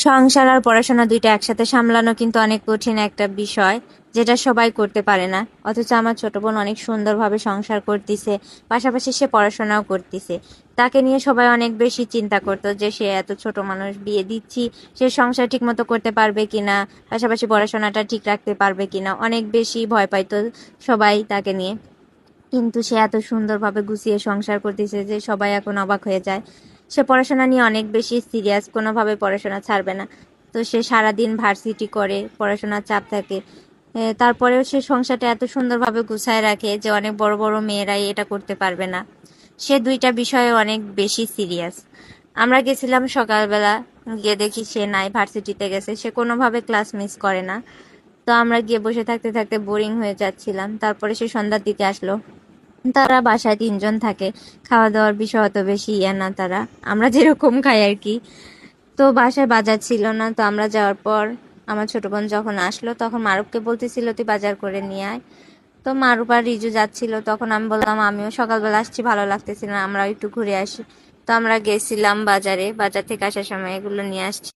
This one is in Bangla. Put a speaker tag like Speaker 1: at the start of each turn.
Speaker 1: সংসার আর পড়াশোনা দুইটা একসাথে সামলানো কিন্তু অনেক কঠিন একটা বিষয়, যেটা সবাই করতে পারে না। অথচ আমার ছোট বোন অনেক সুন্দরভাবে সংসার করতেছে, পাশাপাশি সে পড়াশোনাও করতেছে। তাকে নিয়ে সবাই অনেক বেশি চিন্তা করতো যে সে এত ছোট মানুষ, বিয়ে দিচ্ছি, সে সংসার ঠিক মতো করতে পারবে কিনা, পাশাপাশি পড়াশোনাটা ঠিক রাখতে পারবে কিনা, অনেক বেশি ভয় পাইতো সবাই তাকে নিয়ে। কিন্তু সে এত সুন্দরভাবে গুছিয়ে সংসার করতেছে যে সবাই এখন অবাক হয়ে যায়। সে পড়াশোনা নিয়ে অনেক বেশি সিরিয়াস, কোনোভাবে পড়াশোনা ছাড়বে না। তো সে সারাদিন ভার্সিটি করে, পড়াশোনার চাপ থাকে, তারপরেও সে সংসারটা এত সুন্দরভাবে গুছায় রাখে যে অনেক বড় বড় মেয়েরাই এটা করতে পারবে না। সে দুইটা বিষয়ে অনেক বেশি সিরিয়াস। আমরা গেছিলাম সকালবেলা, গিয়ে দেখি সে নাই, ভার্সিটিতে গেছে। সে কোনোভাবে ক্লাস মিস করে না। তো আমরা গিয়ে বসে থাকতে থাকতে বোরিং হয়ে যাচ্ছিলাম। তারপরে সে সন্ধ্যার দিকে আসলো। তারা বাসায় ৩ জন থাকে, খাওয়া দাওয়ার বিষয় অত বেশি ইয়ে না তারা, আমরা যেরকম খাই আর কি। তো বাসায় বাজার ছিল না, তো আমরা যাওয়ার পর আমার ছোট বোন যখন আসলো তখন মারুফকে বলতেছিল তুই বাজার করে নিয়ে আয়। তো মারুফ আর রিজু যাচ্ছিল, তখন আমি বললাম আমিও সকালবেলা আসছি, ভালো লাগতেছিল না, আমরাও একটু ঘুরে আসি। তো আমরা গেছিলাম বাজারে, বাজার থেকে আসার সময় এগুলো নিয়ে আসছি।